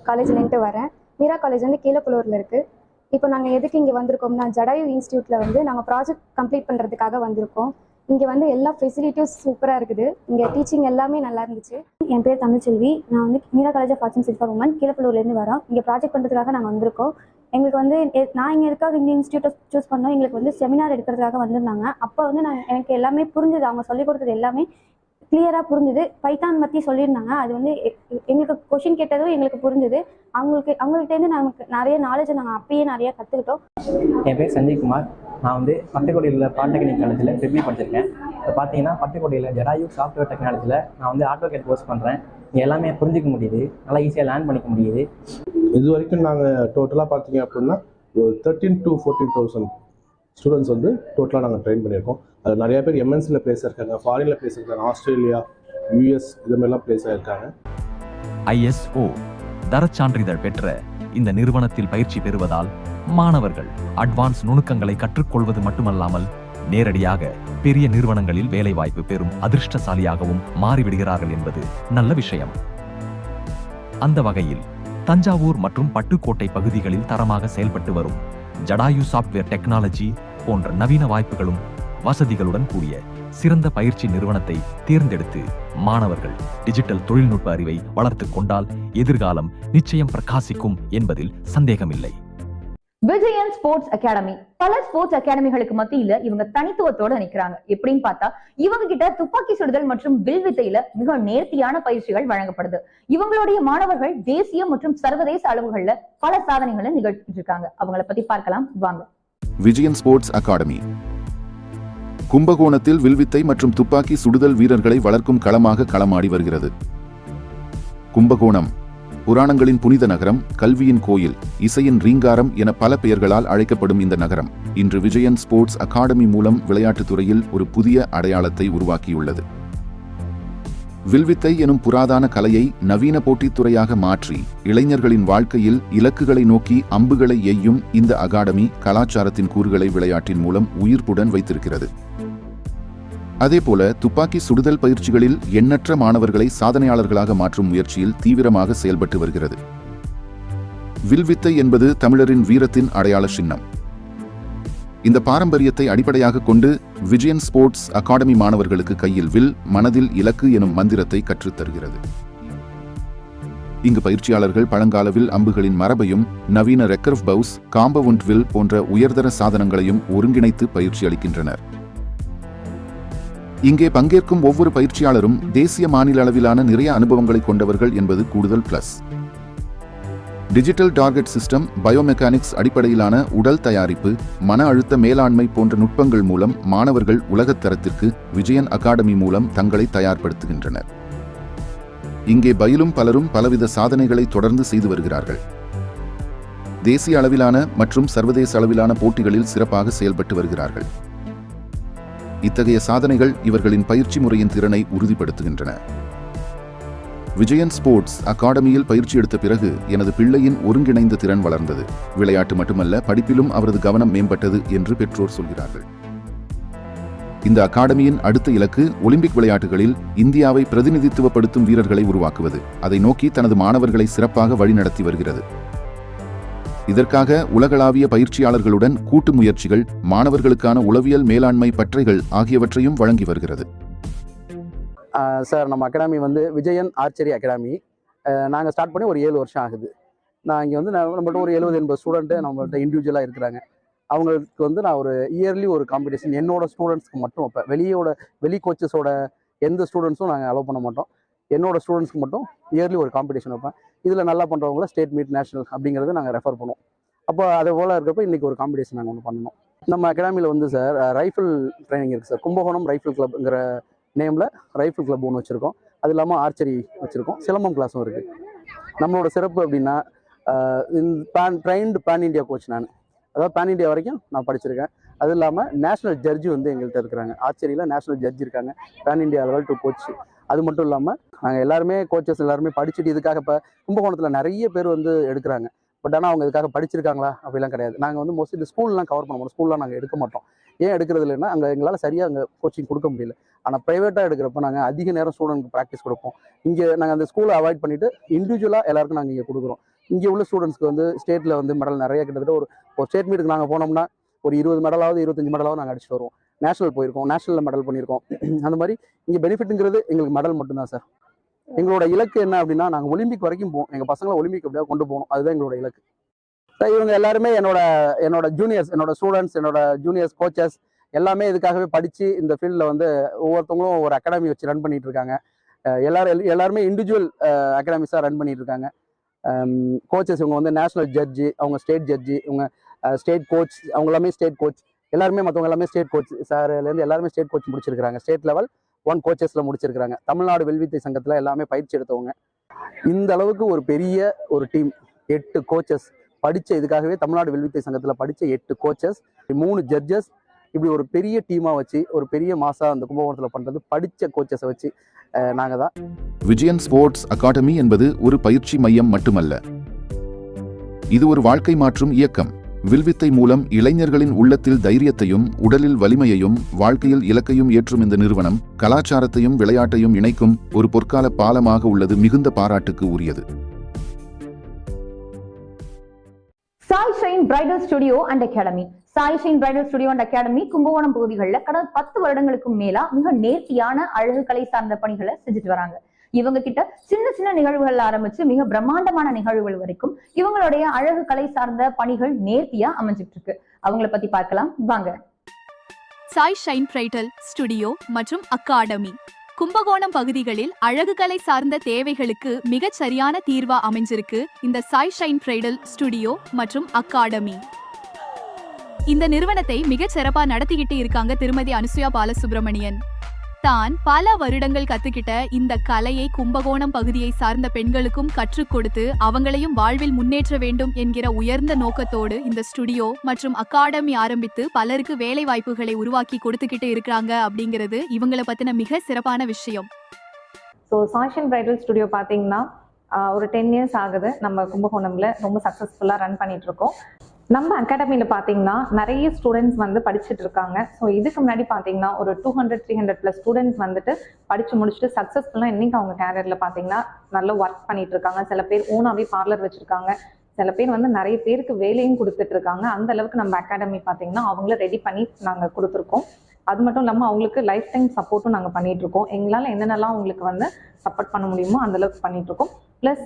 காலேஜ்லேருந்து வரேன். மீரா காலேஜ் வந்து கீழப்புலூரில் இருக்குது. இப்போ நாங்கள் எதுக்கு இங்கே வந்திருக்கோம்னா ஜடாயு இன்ஸ்டியூட்டில் வந்து நாங்கள் ப்ராஜெக்ட் கம்ப்ளீட் பண்ணுறதுக்காக வந்திருக்கோம். இங்கே வந்து எல்லா ஃபெசிலிட்டியும் சூப்பராக இருக்குது. இங்கே டீச்சிங் எல்லாமே நல்லா இருந்துச்சு. என் பேர் தமிழ்ச்செல்வி. நான் வந்து Meera college of arts and science for women கீழப்புலூர்லேருந்து வரோம். இங்கே ப்ராஜெக்ட் பண்ணுறதுக்காக நாங்கள் வந்திருக்கோம். எங்களுக்கு வந்து நான் இங்கே இருக்காக இந்த இன்ஸ்டியூட்டை சூஸ் பண்ணோம். எங்களுக்கு வந்து செமினார் எடுக்கிறதுக்காக வந்திருந்தாங்க. அப்போ வந்து எனக்கு எல்லாமே புரிஞ்சுது. அவங்க சொல்லிக் கொடுத்தது எல்லாமே கிளியராக புரிஞ்சுது. பைத்தான் பற்றி சொல்லியிருந்தாங்க. அது வந்து எங்களுக்கு கொஷின் கேட்டதும் எங்களுக்கு புரிஞ்சுது. அவங்கள்ட்டேருந்து நமக்கு நிறைய நாலேஜை நாங்கள் அப்பயே நிறையா கற்றுக்கிட்டோம். என் பேர் சஞ்சய்குமார். நான் வந்து பட்டுக்கோட்டையில் பாலிடெக்னிக் காலேஜில் ட்ரிபிள் படிச்சிருக்கேன். இப்போ பார்த்தீங்கன்னா பட்டுக்கோட்டையில் ஜடாயு சாஃப்ட்வேர் டெக்னாலஜியில் நான் வந்து ஆட்டோகேட் கோர்ஸ் பண்ணுறேன். இங்கே எல்லாமே புரிஞ்சிக்க முடியுது, நல்லா ஈஸியாக லேர்ன் பண்ணிக்க முடியுது. இது வரைக்கும் நாங்கள் டோட்டலாக பார்த்தீங்க அப்படின்னா ஒரு 13,000 to 14,000 ஸ்டூடெண்ட்ஸ் வந்து டோட்டலாக நாங்கள் ட்ரெயின் பண்ணியிருக்கோம். அது நிறைய பேர் MNCயில் பிளேஸ் இருக்காங்க, ஃபாரினில் பிளேஸ் இருக்காங்க, ஆஸ்திரேலியா, US இது மாதிரிலாம் பிளேஸ் ஆகிருக்காங்க. ISO தரச் சான்றிதழ் பெற்ற இந்த நிறுவனத்தில் பயிற்சி பெறுவதால் மாணவர்கள் அட்வான்ஸ் நுணுக்கங்களை கற்றுக்கொள்வது மட்டுமல்லாமல் நேரடியாக பெரிய நிறுவனங்களில் வேலைவாய்ப்பு பெறும் அதிர்ஷ்டசாலியாகவும் மாறிவிடுகிறார்கள் என்பது நல்ல விஷயம். அந்த வகையில் தஞ்சாவூர் மற்றும் பட்டுக்கோட்டை பகுதிகளில் தரமாக செயல்பட்டு வரும் ஜடாயு சாப்ட்வேர் டெக்னாலஜி போன்ற நவீன வாய்ப்புகளும் வசதிகளுடன் கூடிய சிறந்த பயிற்சி நிறுவனத்தை தேர்ந்தெடுத்து மாணவர்கள் டிஜிட்டல் தொழில்நுட்ப அறிவை வளர்த்துக் கொண்டால் எதிர்காலம் நிச்சயம் பிரகாசிக்கும் என்பதில் சந்தேகமில்லை. விஜயன் ஸ்போர்ட்ஸ் அகாடமி பல ஸ்போர்ட்ஸ் அகாடமிகளுக்கு மத்தியில இவங்க தனித்துவத்தோட நிக்கிறாங்க. எப்படின்னு பார்த்தா இவங்க கிட்ட துப்பாக்கி சுடுதல் மற்றும் வில் வித்தையில மிக நேர்த்தியான பயிற்சிகள் வழங்கப்படுது. இவங்களுடைய மாணவர்கள் தேசிய மற்றும் சர்வதேச அளவுகள்ல பல சாதனைகளை நிகழ்த்திட்டு இருக்காங்க. அவங்களை பத்தி பார்க்கலாம் வாங்க. விஜயன் ஸ்போர்ட்ஸ் அகாடமி கும்பகோணத்தில் வில்வித்தை மற்றும் துப்பாக்கி சுடுதல் வீரர்களை வளர்க்கும் களமாக களமாடி வருகிறது. கும்பகோணம் புராணங்களின் புனித நகரம், கல்வியின் கோயில், இசையின் ரீங்காரம் என பல பெயர்களால் அழைக்கப்படும் இந்த நகரம் இன்று விஜயன் ஸ்போர்ட்ஸ் அகாடமி மூலம் விளையாட்டுத் துறையில் ஒரு புதிய அடையாளத்தை உருவாக்கியுள்ளது. வில்வித்தை எனும் புராதான கலையை நவீன போட்டித் துறையாக மாற்றி இளைஞர்களின் வாழ்க்கையில் இலக்குகளை நோக்கி அம்புகளை எய்யும் இந்த அகாடமி கலாச்சாரத்தின் கூறுகளை விளையாட்டின் மூலம் உயிர்ப்புடன் வைத்திருக்கிறது. அதேபோல துப்பாக்கி சுடுதல் பயிற்சிகளில் எண்ணற்ற மாணவர்களை சாதனையாளர்களாக மாற்றும் முயற்சியில் தீவிரமாக செயல்பட்டு வருகிறது. வில்வித்தை என்பது தமிழரின் வீரத்தின் அடையாள சின்னம். இந்த பாரம்பரியத்தை அடிப்படையாக கொண்டு விஜயன் ஸ்போர்ட்ஸ் அகாடமி மாணவர்களுக்கு கையில் வில், மனதில் இலக்கு எனும் மந்திரத்தை கற்றுத்தருகிறது. இங்கு பயிற்சியாளர்கள் பழங்கால வில் அம்புகளின் மரபையும் நவீன ரெக்கர்வ் பவுஸ், காம்பவுண்ட் வில் போன்ற உயர்தர சாதனங்களையும் ஒருங்கிணைத்து பயிற்சி அளிக்கின்றனர். இங்கே பங்கேற்கும் ஒவ்வொரு பயிற்சியாளரும் தேசிய மாநில அளவிலான நிறைய அனுபவங்களை கொண்டவர்கள் என்பது கூடுதல் plus. Digital target system, biomechanics அடிப்படையிலான உடல் தயாரிப்பு, மன அழுத்த மேலாண்மை போன்ற நுட்பங்கள் மூலம் மாணவர்கள் உலகத்தரத்திற்கு விஜயன் அகாடமி மூலம் தங்களை தயார்படுத்துகின்றனர். இங்கே பயிலும் பலரும் பலவித சாதனைகளை தொடர்ந்து செய்து வருகிறார்கள். தேசிய அளவிலான மற்றும் சர்வதேச அளவிலான போட்டிகளில் சிறப்பாக செயல்பட்டு வருகிறார்கள். இத்தகைய சாதனைகள் இவர்களின் பயிற்சி முறையின் திறனை உறுதிப்படுத்துகின்றன. விஜயன் ஸ்போர்ட்ஸ் அகாடமியில் பயிற்சி எடுத்த பிறகு எனது பிள்ளையின் ஒருங்கிணைந்த திறன் வளர்ந்தது. விளையாட்டு மட்டுமல்ல, படிப்பிலும் அவரது கவனம் மேம்பட்டது என்று பெற்றோர் சொல்கிறார்கள். இந்த அகாடமியின் அடுத்த இலக்கு ஒலிம்பிக் விளையாட்டுகளில் இந்தியாவை பிரதிநிதித்துவப்படுத்தும் வீரர்களை உருவாக்குவது. அதை நோக்கி தனது மாணவர்களை சிறப்பாக வழிநடத்தி வருகிறது. இதற்காக உலகளாவிய பயிற்சியாளர்களுடன் கூட்டு முயற்சிகள், மாணவர்களுக்கான உளவியல் மேலாண்மை பற்றைகள் ஆகியவற்றையும் வழங்கி வருகிறது. சார், நம்ம அகாடமி வந்து விஜயன் ஆர்ச்சரி அகாடமி. நாங்கள் ஸ்டார்ட் பண்ணி ஒரு 7 வருஷம் ஆகுது. நான் இங்கே வந்து நம்மள்ட்ட ஒரு 70-80 ஸ்டூடெண்ட்டு நம்மள்ட்ட இண்டிவிஜுவலாக இருக்கிறாங்க. அவங்களுக்கு வந்து நான் ஒரு இயர்லி ஒரு காம்படிஷன் என்னோட ஸ்டூடெண்ட்ஸ்க்கு மட்டும் வைப்பேன். வெளி கோச்சஸோட எந்த ஸ்டூடெண்ட்ஸும் நாங்கள் அலோவ் பண்ண மாட்டோம். என்னோட ஸ்டூடெண்ட்ஸ்க்கு மட்டும் இயர்லி ஒரு காம்படிஷன் வைப்பேன். இதில் நல்லா பண்ணுறவங்கள ஸ்டேட் மீட், நேஷனல் அப்படிங்கிறது நாங்கள் ரெஃபர் பண்ணுவோம். அப்போ அதே போல் இருக்கிறப்ப இன்றைக்கி ஒரு காம்படிஷன் நாங்கள் ஒன்று பண்ணணும். நம்ம அகாடமியில் வந்து சார் ரைஃபிள் ட்ரைனிங் இருக்குது சார். கும்பகோணம் ரைஃபிள் கிளப்ங்கிற நேமில் ரைஃபிள் கிளப் ஒன்று வச்சுருக்கோம். அது இல்லாமல் ஆர்ச்சரி வச்சுருக்கோம். சிலம்பம் கிளாஸும் இருக்குது. நம்மளோட சிறப்பு அப்படின்னா ட்ரைன்டு பேன் இண்டியா கோச் நான். அதாவது பேன் இண்டியா வரைக்கும் நான் படிச்சிருக்கேன். அது இல்லாமல் நேஷனல் ஜட்ஜி வந்து எங்கள்கிட்ட இருக்கிறாங்க. ஆர்ச்சரியில் நேஷனல் ஜட்ஜி இருக்காங்க. Pan India level 2 coach. அது மட்டும் இல்லாமல் நாங்கள் எல்லாருமே கோச்சஸ் எல்லாருமே படிச்சுட்டு இதுக்காக இப்போ கும்பகோணத்தில் நிறைய பேர் வந்து எடுக்கிறாங்க. பட் ஆனால் அவங்க இதுக்காக படிச்சிருக்காங்களா அப்படிலாம் கிடையாது. நாங்கள் வந்து மோஸ்ட்லி இந்த ஸ்கூல்லாம் கவர் பண்ண மாட்டோம். ஸ்கூல்லாம் நாங்கள் எடுக்க மாட்டோம். ஏன் எடுக்கிறது இல்லைன்னா அங்கே எங்களால் சரியாக அங்கே கோச்சிங் கொடுக்க முடியல. ஆனால் ப்ரைவேட்டாக எடுக்கிறப்ப நாங்கள் அதிக நேரம் ஸ்டூடெண்ட்க்கு ப்ராக்டிஸ் கொடுப்போம். இங்கே நாங்கள் அந்த ஸ்கூலை அவாய்ட் பண்ணிவிட்டு இண்டிவிஜுவலாக எல்லாருக்கும் நாங்கள் இங்கே கொடுக்குறோம். இங்கே உள்ள ஸ்டூடெண்ட்ஸ்க்கு வந்து ஸ்டேட்டில் வந்து மெடல் நிறைய, கிட்டத்தட்ட ஒரு ஸ்டேட் மீட்டுக்கு நாங்கள் போனோம்னா ஒரு 20 மெடலாவது 25 மெடலாவது நாங்கள் அடிச்சுட்டு வருவோம். நேஷனல் போயிருக்கோம், நேஷனலில் மெடல் பண்ணியிருக்கோம். அந்த மாதிரி இங்கே பெனிஃபிட்டுங்கிறது எங்களுக்கு மெடல் மட்டும்தான் சார். எங்களோட இலக்கு என்ன அப்படின்னா நாங்கள் ஒலிம்பிக் வரைக்கும் போவோம். எங்கள் பசங்களை ஒலிம்பிக் எப்படியா கொண்டு போகணும், அதுதான் எங்களோட இலக்கு. சார், இவங்க எல்லாருமே என்னோட ஜூனியர்ஸ், என்னோட ஸ்டூடெண்ட்ஸ், என்னோட ஜூனியர்ஸ் கோச்சஸ் எல்லாமே இதுக்காகவே படித்து இந்த ஃபீல்டில் வந்து ஒவ்வொருத்தவங்களும் ஒரு அகாடமி வச்சு ரன் பண்ணிட்டு இருக்காங்க. எல்லாருமே இண்டிவிஜுவல் அகாடமிஸாக ரன் பண்ணிட்டு இருக்காங்க. கோச்சஸ் இவங்க வந்து நேஷனல் ஜட்ஜி, அவங்க ஸ்டேட் ஜட்ஜி, இவங்க ஸ்டேட் கோச், அவங்க எல்லாமே ஸ்டேட் கோச். எல்லாருமே மற்றவங்க எல்லாமே ஸ்டேட் கோச். சார்லேருந்து எல்லாருமே ஸ்டேட் கோச் முடிச்சிருக்காங்க. ஸ்டேட் லெவல் 1 கோச்சஸில் முடிச்சிருக்காங்க. தமிழ்நாடு வில்வித்தை சங்கத்தில் எல்லாமே பயிற்சி எடுத்தவங்க. இந்த அளவுக்கு ஒரு பெரிய ஒரு டீம், 8 கோச்சஸ் படித்த, இதுக்காகவே தமிழ்நாடு வில்வித்தை சங்கத்தில் படித்த 8 கோச்சஸ், 3 ஜட்ஜஸ், இப்படி ஒரு பெரிய டீமாக வச்சு ஒரு பெரிய மாசா அந்த கும்பகோணத்தில் பண்ணுறது படித்த கோச்சஸை வச்சு நாங்கள் தான். விஜயன் ஸ்போர்ட்ஸ் அகாடமி என்பது ஒரு பயிற்சி மையம் மட்டுமல்ல, இது ஒரு வாழ்க்கை மாற்றும் இயக்கம். வில்வித்தை மூலம் இளைஞர்களின் உள்ளத்தில் தைரியத்தையும் உடலில் வலிமையையும் வாழ்க்கையில் இலக்கையும் ஏற்றும் இந்த நிறுவனம் கலாச்சாரத்தையும் விளையாட்டையும் இணைக்கும் ஒரு பொற்கால பாலமாக உள்ளது. மிகுந்த பாராட்டுக்கு உரியது. Sai shine bridal studio and academy. Sai shine bridal studio and academy Kumbakonam பகுதிகளில் கடந்த 10 வருடங்களுக்கும் மேலா மிக நேர்த்தியான அழகு கலை சார்ந்த பணிகளை செஞ்சுட்டு வராங்க. இவங்க கிட்ட சின்ன சின்ன நிகழ்வுகள் ஆரம்பிச்சு மிக பிரம்மாண்டமான நிகழ்வுகள் வரைக்கும் இவங்களுடைய அழகு கலை சார்ந்த பணிகள் நேர்த்தியா அமைஞ்சிட்டு இருக்கு. அவங்கள பத்தி பார்க்கலாம் வாங்க. சாய் ஷைன் பிரைடல் ஸ்டுடியோ மற்றும் அகாடமி கும்பகோணம் பகுதிகளில் அழகுகலை சார்ந்த தேவைகளுக்கு மிகச் சரியான தீர்வா அமைஞ்சிருக்கு இந்த சாய் ஷைன் பிரைடல் ஸ்டுடியோ மற்றும் அகாடமி. இந்த நிறுவனத்தை மிகச் சிறப்பா நடத்திக்கிட்டு இருக்காங்க திருமதி அனுசுயா பாலசுப்ரமணியன். தான் பல வருடங்கள் கத்துக்கிட்ட இந்த கலையை கும்பகோணம் பகுதியை சார்ந்த பெண்களுக்கும் கற்றுக் கொடுத்து அவங்களையும் வாழ்வில் முன்னேற்ற வேண்டும் என்கிற உயர்ந்த நோக்கத்தோடு இந்த ஸ்டுடியோ மற்றும் அகாடமி ஆரம்பித்து பலருக்கு வேலை வாய்ப்புகளை உருவாக்கி கொடுத்துக்கிட்டு இருக்கிறாங்க அப்படிங்கிறது இவங்களை பத்தின மிக சிறப்பான விஷயம். So Sai shine bridal studio பார்த்தீங்கன்னா ஒரு 10 years ஆகுது. நம்ம கும்பகோணம்ல ரொம்ப சக்ஸஸ்ஃபுல்லாக ரன் பண்ணிட்டு இருக்கோம். நம்ம அகாடமியில் பார்த்தீங்கன்னா நிறைய ஸ்டூடெண்ட்ஸ் வந்து படிச்சுட்டு இருக்காங்க. ஸோ இதுக்கு முன்னாடி பார்த்தீங்கன்னா ஒரு 200-300+ ஸ்டூடெண்ட்ஸ் வந்துட்டு படிச்சு முடிச்சுட்டு சக்ஸஸ்ஃபுல்லாக இன்னைக்கு அவங்க கேரியரில் பார்த்தீங்கன்னா நல்ல ஒர்க் பண்ணிட்டு இருக்காங்க. சில பேர் ஓனாகவே பார்லர் வச்சிருக்காங்க. சில பேர் வந்து நிறைய பேருக்கு வேலையும் கொடுத்துட்டு இருக்காங்க. அந்த அளவுக்கு நம்ம அகாடமி பார்த்தீங்கன்னா அவங்கள ரெடி பண்ணி நாங்கள் கொடுத்துருக்கோம். அது மட்டும் இல்லாமல் அவங்களுக்கு லைஃப் டைம் சப்போர்ட்டும் நாங்கள் பண்ணிட்டு இருக்கோம். எங்களால் என்னென்னலாம் அவங்களுக்கு வந்து சப்போர்ட் பண்ண முடியுமோ அந்த அளவுக்கு பண்ணிட்டு இருக்கோம். ப்ளஸ்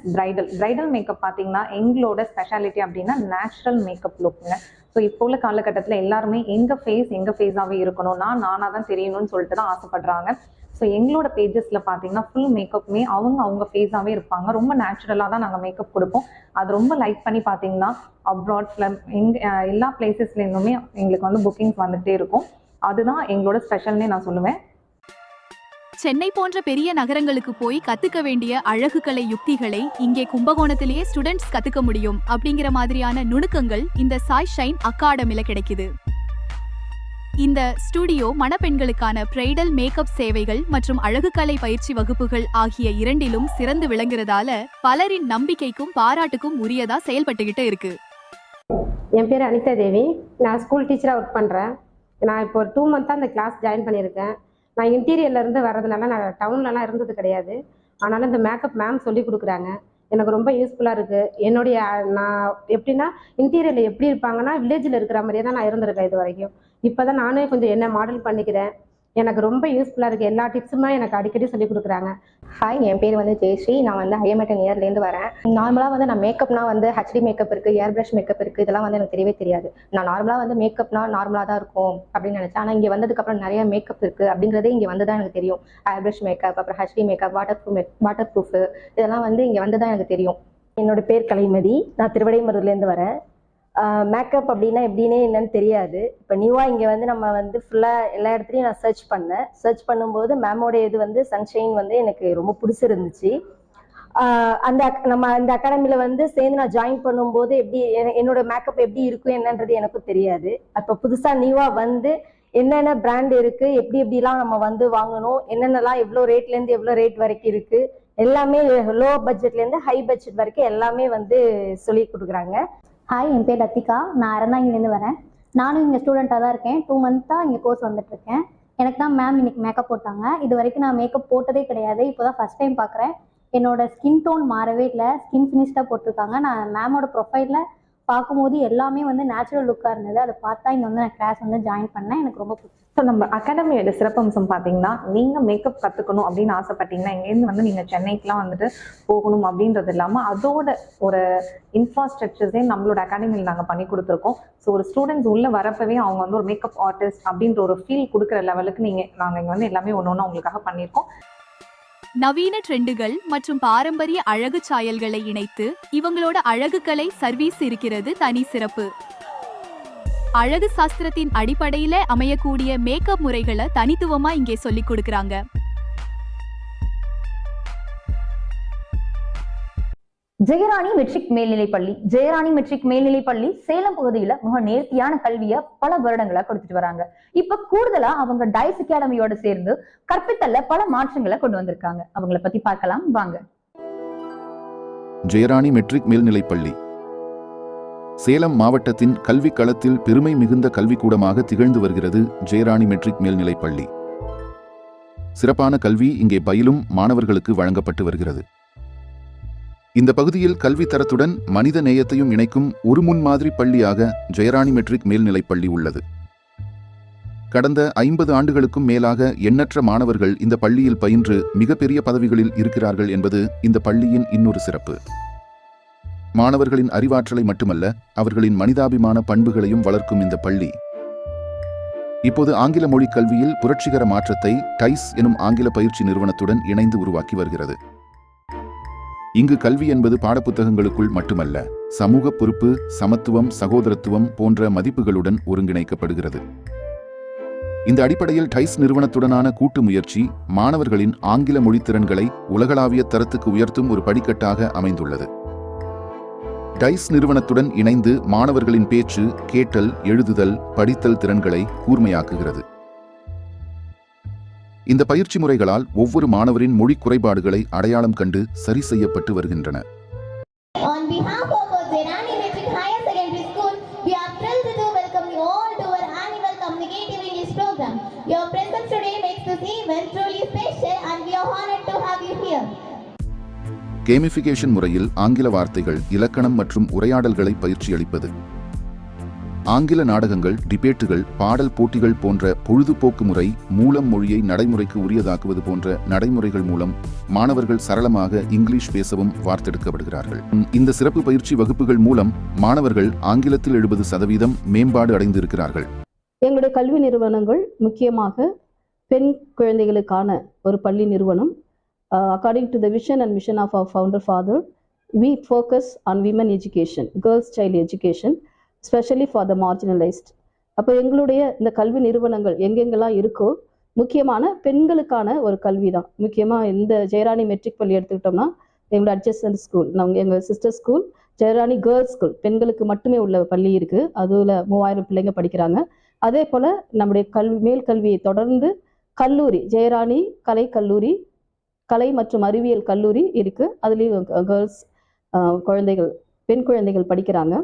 பிரைடல் மேக்கப் பார்த்தீங்கன்னா எங்களோட ஸ்பெஷாலிட்டி அப்படின்னா நேச்சுரல் மேக்கப் லுக்குங்க. ஸோ இப்போ உள்ள காலகட்டத்தில் எல்லாருமே எங்கள் ஃபேஸாகவே இருக்கணும், நானாக தான் தெரியணும்னு சொல்லிட்டு தான் ஆசைப்படுறாங்க. ஸோ எங்களோட பேஜஸில் பார்த்தீங்கன்னா ஃபுல் மேக்கப்புமே அவங்க ஃபேஸாகவே இருப்பாங்க. ரொம்ப நேச்சுரலாக தான் நாங்கள் மேக்கப் கொடுப்போம். அது ரொம்ப லைக் பண்ணி பார்த்தீங்கன்னா அப்ராட்ஸில் எல்லா பிளேசஸ்லேருந்துமே எங்களுக்கு வந்து புக்கிங்ஸ் வந்துகிட்டே இருக்கும். அதுதான் எங்களோட ஸ்பெஷல்னே நான் சொல்லுவேன். சென்னை போன்ற பெரிய நகரங்களுக்கு போய் கத்துக்க வேண்டிய அழகுக்கலை யுக்திகளை இங்கே கும்பகோணத்திலேயே ஸ்டூடெண்ட்ஸ் கத்துக்க முடியும் அப்படிங்கிற மாதிரியான நுணுக்கங்கள் இந்த சாய் ஷைன் அகாடமில கிடைக்குது. இந்த ஸ்டுடியோ மணப்பெண்களுக்கான பிரைடல் மேக்கப் சேவைகள் மற்றும் அழகுக்கலை பயிற்சி வகுப்புகள் ஆகிய இரண்டிலும் சிறந்து விளங்குறதால பலரின் நம்பிக்கைக்கும் பாராட்டுக்கும் உரியதா செயல்பட்டுக்கிட்டு இருக்கு. என் பேர் அனிதா தேவி. நான் ஸ்கூல் டீச்சராக ஒர்க் பண்ணுறேன். நான் இப்போ ஒரு 2 month அந்த கிளாஸ் ஜாயின் பண்ணியிருக்கேன். நான் இன்டீரியர்லேருந்து வர்றதுனால நான் டவுன்லலாம் இருந்தது கிடையாது. ஆனாலும் இந்த மேக்கப் மேம் சொல்லி கொடுக்குறாங்க. எனக்கு ரொம்ப யூஸ்ஃபுல்லாக இருக்குது. நான் எப்படின்னா இன்டீரியரில் எப்படி இருப்பாங்கன்னா வில்லேஜில் இருக்கிற மாதிரியே தான் நான் இருந்திருக்கேன் இது வரைக்கும். இப்போ தான் நானே கொஞ்சம் என்ன மாடல் பண்ணிக்கிறேன். எனக்கு ரொம்ப யூஸ்ஃபுல்லாக இருக்குது. எல்லா டிப்ஸுமே எனக்கு அடிக்கடி சொல்லி கொடுக்குறாங்க. ஹாய், என் பேர் வந்து ஜெயஸ்ரீ. நான் வந்து ஐஎம்ஐடி நியர்லேருந்து வரேன். நார்மலாக வந்து நான் மேக்கப்னா வந்து ஹெச்டி மேக்கப் இருக்குது, ஏர் ப்ரஷ் மேக்கப் இருக்குது, இதெல்லாம் வந்து எனக்கு தெரியவே தெரியாது. நான் நார்மலாக வந்து மேக்கப்னா நார்மலாக தான் இருக்கும் அப்படின்னு நினச்சேன். ஆனால் இங்கே வந்ததுக்கப்புறம் நிறைய மேக்கப் இருக்குது அப்படிங்கிறதே இங்கே வந்து தான் எனக்கு தெரியும். ஏர் ப்ரஷ் மேக்கப், அப்புறம் ஹெச்டி மேக்கப், வாட்டர் ப்ரூஃபு, இதெல்லாம் வந்து இங்கே வந்து தான் எனக்கு தெரியும். என்னோட பேர் கலைமதி. நான் திருவடைமருலேருந்து வரேன். மேக்கப் அப்படின்னா எப்படின்னே என்னன்னு தெரியாது. இப்போ நியூவாக இங்கே வந்து நம்ம வந்து ஃபுல்லாக எல்லா இடத்துலையும் நான் சர்ச் பண்ணும்போது மேமோட இது வந்து சன்ஷைன் வந்து எனக்கு ரொம்ப பிடிச்சிருந்துச்சு. நம்ம அந்த அகாடமியில் வந்து சேர்ந்து நான் ஜாயின் பண்ணும்போது எப்படி என்னோட மேக்கப் எப்படி இருக்கும் என்னன்றது எனக்கும் தெரியாது. அப்போ புதுசாக நியூவாக வந்து என்னென்ன பிராண்ட் இருக்குது, எப்படிலாம் நம்ம வந்து வாங்கணும், என்னென்னலாம் எவ்வளோ ரேட்லேருந்து எவ்வளோ ரேட் வரைக்கும் இருக்குது, எல்லாமே லோ பட்ஜெட்லேருந்து ஹை பட்ஜெட் வரைக்கும் எல்லாமே வந்து சொல்லி கொடுக்குறாங்க. ஹாய், என் பேர் லத்திகா. நான் அறந்தாங்கிலேருந்து வரேன். நானும் இங்கே ஸ்டூடெண்ட்டாக தான் இருக்கேன். 2 months இங்கே கோர்ஸ் வந்துட்டுருக்கேன். எனக்கு தான் மேம் இன்னைக்கு மேக்கப் போட்டாங்க. இது வரைக்கும் நான் மேக்கப் போட்டதே கிடையாது. இப்போ தான் ஃபஸ்ட் டைம் பார்க்குறேன். என்னோட ஸ்கின் டோன் மாறவே இல்லை, ஸ்கின் ஃபினிஷ்டாக போட்டிருக்காங்க. நான் மேமோட ப்ரொஃபைலில் பார்க்கும்போது எல்லாமே வந்து நேச்சுரல் லுக்காக இருந்தது. அதை பார்த்தா இங்கே வந்து நான் கிளாஸ் வந்து ஜாயின் பண்ணேன். எனக்கு ரொம்ப பிடிச்சி. ஸோ நம்ம அகாடமியோட சிறப்பம்சம் பார்த்தீங்கன்னா நீங்கள் மேக்கப் கற்றுக்கணும் அப்படின்னு ஆசைப்பட்டீங்கன்னா இங்கேருந்து வந்து நீங்கள் சென்னைக்கெலாம் வந்துட்டு போகணும் அப்படின்றது இல்லாமல் அதோட ஒரு இன்ஃப்ராஸ்ட்ரக்சர்ஸே நம்மளோட அகாடமியில் நாங்கள் பண்ணி கொடுத்துருக்கோம். ஸோ ஒரு ஸ்டூடெண்ட்ஸ் உள்ளே வரப்பவே அவங்க வந்து ஒரு மேக்கப் ஆர்டிஸ்ட் அப்படின்ற ஒரு ஃபீல் கொடுக்குற லெவலுக்கு நாங்கள் இங்கே வந்து எல்லாமே ஒன்று அவங்களுக்காக பண்ணியிருக்கோம். நவீன ட்ரெண்டுகள் மற்றும் பாரம்பரிய அழகு சாயல்களை இணைத்து இவங்களோட அழகுக்கலை சர்வீஸ் இருக்கிறது தனி சிறப்பு. அழகு சாஸ்திரத்தின் அடிப்படையில அமையக்கூடிய மேக்கப் முறைகளை தனித்துவமா இங்கே சொல்லிக் கொடுக்கறாங்க. ஜெயராணி மெட்ரிக் மேல்நிலைப்பள்ளி சேலம் பகுதியில மிக நேர்த்தியான கல்வியை பல வருடங்களா கொடுத்துட்டு வராங்க. இப்ப கூடுதலா அவங்க டைஸ் அகாடமியோட சேர்ந்து கற்பித்தல்ல பல மாற்றங்களை கொண்டு வந்திருக்காங்க. அவங்களை பத்தி பார்க்கலாம் வாங்க. ஜெயராணி மெட்ரிக் மேல்நிலைப்பள்ளி சேலம் மாவட்டத்தின் கல்வி களத்தில் பெருமை மிகுந்த கல்விக்கூடமாக திகழ்ந்து வருகிறது ஜெயராணி மெட்ரிக் மேல்நிலைப்பள்ளி. சிறப்பான கல்வி இங்கே பயிலும் மாணவர்களுக்கு வழங்கப்பட்டு வருகிறது. இந்த பகுதியில் கல்வி தரத்துடன் மனித நேயத்தையும் இணைக்கும் ஒரு முன்மாதிரி பள்ளியாக ஜெயராணி மெட்ரிக் மேல்நிலைப்பள்ளி உள்ளது. கடந்த 50 ஆண்டுகளுக்கும் மேலாக எண்ணற்ற மாணவர்கள் இந்த பள்ளியில் பயின்று மிகப்பெரிய பதவிகளில் இருக்கிறார்கள் என்பது இந்த பள்ளியின் இன்னொரு சிறப்பு. மாணவர்களின் அறிவாற்றலை மட்டுமல்ல, அவர்களின் மனிதாபிமான பண்புகளையும் வளர்க்கும் இந்த பள்ளி இப்போது ஆங்கில மொழி கல்வியில் புரட்சிகர மாற்றத்தை டைஸ் எனும் ஆங்கில பயிற்சி நிறுவனத்துடன் இணைந்து உருவாக்கி வருகிறது. இங்கு கல்வி என்பது பாடப்புத்தகங்களுக்குள் மட்டுமல்ல, சமூக பொறுப்பு, சமத்துவம், சகோதரத்துவம் போன்ற மதிப்புகளுடன் ஒருங்கிணைக்கப்படுகிறது. இந்த அடிப்படையில் டைஸ் நிறுவனத்துடனான கூட்டு முயற்சி மாணவர்களின் ஆங்கில மொழி திறன்களை உலகளாவிய தரத்துக்கு உயர்த்தும் ஒரு படிக்கட்டாக அமைந்துள்ளது. டைஸ் நிறுவனத்துடன் இணைந்து மாணவர்களின் பேச்சு, கேட்டல், எழுதுதல், படித்தல் திறன்களை கூர்மையாக்குகிறது. இந்த பயிற்சி முறைகளால் ஒவ்வொரு மாணவரின் மொழி குறைபாடுகளை அடையாளம் கண்டு சரி செய்யப்பட்டு வருகின்றன. On behalf of our Zerani Metric Higher Secondary School, we are thrilled to welcome you all to our annual communicative English program. Your presence today makes this event truly special and we are honored to have you here. Gamification முறையில் ஆங்கில வார்த்தைகள், இலக்கணம் மற்றும் உரையாடல்களை பயிற்சி அளிப்பது. ஆங்கில நாடகங்கள், டிபேட்டுகள், பாடல் போட்டிகள் போன்ற பொழுதுபோக்கு முறை மூலம் மொழியை நடைமுறைக்கு உரியதாக்குவது போன்ற நடைமுறைகள் மூலம் மாணவர்கள் சரளமாக இங்கிலீஷ் பேசவும் வார்த்தெடுக்கப்படுகிறார்கள். இந்த சிறப்பு பயிற்சி வகுப்புகள் மூலம் மாணவர்கள் ஆங்கிலத்தில் 70% மேம்பாடு அடைந்திருக்கிறார்கள். எங்களுடைய கல்வி நிறுவனங்கள் முக்கியமாக பெண் குழந்தைகளுக்கான ஒரு பள்ளி நிறுவனம். According to the vision and mission of our founder father, we focus on women education, girls child education, especially for the marginalized. அப்போ எங்களுடைய இந்த கல்வி நிறுவனங்கள் எங்கெங்கெல்லாம் இருக்கோ முக்கியமான பெண்களுக்கான ஒரு கல்வி தான். முக்கியமாக இந்த ஜெயராணி மெட்ரிக் பள்ளி எடுத்துக்கிட்டோம்னா எங்களோட அட்ஜஸ்டன்ட் ஸ்கூல், எங்கள் sister school Jayarani girls school, பெண்களுக்கு மட்டுமே உள்ள பள்ளி இருக்குது. அதில் 3000 பிள்ளைங்க படிக்கிறாங்க. அதே போல் நம்முடைய மேல் கல்வியை தொடர்ந்து கல்லூரி ஜெயராணி கலை கல்லூரி, கலை மற்றும் அறிவியல் கல்லூரி இருக்குது. அதுலேயும் கேர்ள்ஸ் குழந்தைகள், பெண் குழந்தைகள் படிக்கிறாங்க.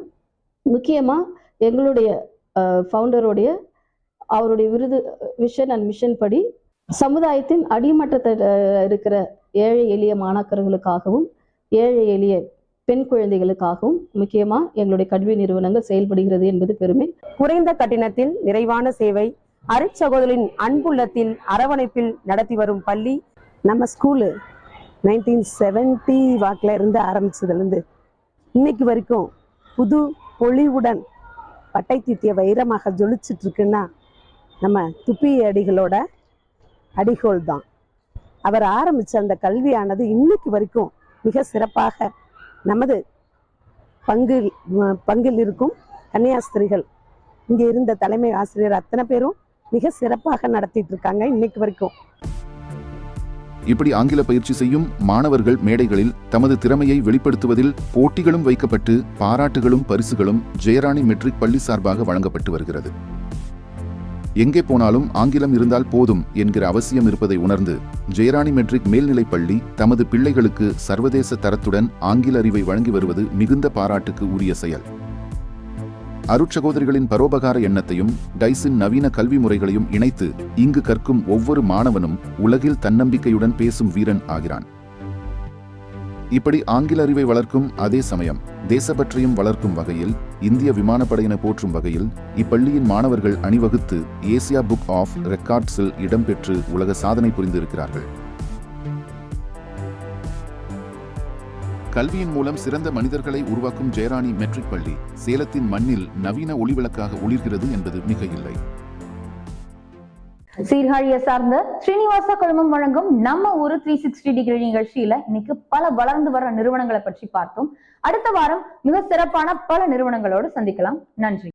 முக்கியமாக எங்களுடைய ஃபவுண்டருடைய அவருடைய விஷன் அண்ட் மிஷன் படி சமுதாயத்தின் அடிமட்டத்தில் இருக்கிற ஏழை எளிய மாணாக்கர்களுக்காகவும் ஏழை எளிய பெண் குழந்தைகளுக்காகவும் முக்கியமாக எங்களுடைய கல்வி நிறுவனங்கள் செயல்படுகிறது என்பது பெருமை. குறைந்த கட்டணத்தில் நிறைவான சேவை, அருட்சகோதரின் அன்புள்ளத்தில் அரவணைப்பில் நடத்தி வரும் பள்ளி நம்ம ஸ்கூலு 1970 வாக்கில் இருந்து ஆரம்பிச்சதுலேருந்து இன்னைக்கு வரைக்கும் புது பொலிவுடன் பட்டை தீட்டிய வைரமாக ஜொலிச்சிட்டு இருக்குன்னா நம்ம துப்பி அடிகளோட அடிகோல் தான். அவர் ஆரம்பித்த அந்த கல்வியானது இன்னைக்கு வரைக்கும் மிக சிறப்பாக நமது பங்கில் இருக்கும் கன்னியாஸ்திரிகள், இங்கே இருந்த தலைமை ஆசிரியர் அத்தனை பேரும் மிக சிறப்பாக நடத்திட்டு இருக்காங்க இன்னைக்கு வரைக்கும். இப்படி ஆங்கில பயிற்சி செய்யும் மாணவர்கள் மேடைகளில் தமது திறமையை வெளிப்படுத்துவதில் போட்டிகளும் வைக்கப்பட்டு பாராட்டுகளும் பரிசுகளும் ஜெயராணி மெட்ரிக் பள்ளி சார்பாக வழங்கப்பட்டு வருகிறது. எங்கே போனாலும் ஆங்கிலம் இருந்தால் போதும் என்கிற அவசியம் இருப்பதை உணர்ந்து ஜெயராணி மெட்ரிக் மேல்நிலைப் பள்ளி தமது பிள்ளைகளுக்கு சர்வதேச தரத்துடன் ஆங்கில அறிவை வழங்கி வருவது மிகுந்த பாராட்டுக்கு உரிய செயல். அருட்சகோதரிகளின் பரோபகார எண்ணத்தையும் டைஸின் நவீன கல்வி முறைகளையும் இணைத்து இங்கு கற்கும் ஒவ்வொரு மாணவனும் உலகில் தன்னம்பிக்கையுடன் பேசும் வீரன் ஆகிறான். இப்படி ஆங்கில அறிவை வளர்க்கும் அதே சமயம் தேசப்பற்றையும் வளர்க்கும் வகையில் இந்திய விமானப்படையின போற்றும் வகையில் இப்பள்ளியின் மாணவர்கள் அணிவகுத்து ஏசியா புக் ஆஃப் ரெக்கார்ட்ஸில் இடம்பெற்று உலக சாதனை புரிந்திருக்கிறார்கள். கல்வியின் மூலம் சிறந்த மனிதர்களை உருவாக்கும் ஜெயராணி மெட்ரிக் பள்ளி சேலத்தின் மண்ணில் நவீன ஒளிவிளக்காக ஒளிர்கிறது என்பது மிக இல்லை. சீர்காழியை சார்ந்த ஸ்ரீனிவாச குழுமம் வழங்கும் நம்ம ஊரு 360 டிகிரி நிகழ்ச்சியில இன்னைக்கு பல வளர்ந்து வர நிறுவனங்களை பற்றி பார்த்தோம். அடுத்த வாரம் மிக சிறப்பான பல நிறுவனங்களோடு சந்திக்கலாம். நன்றி.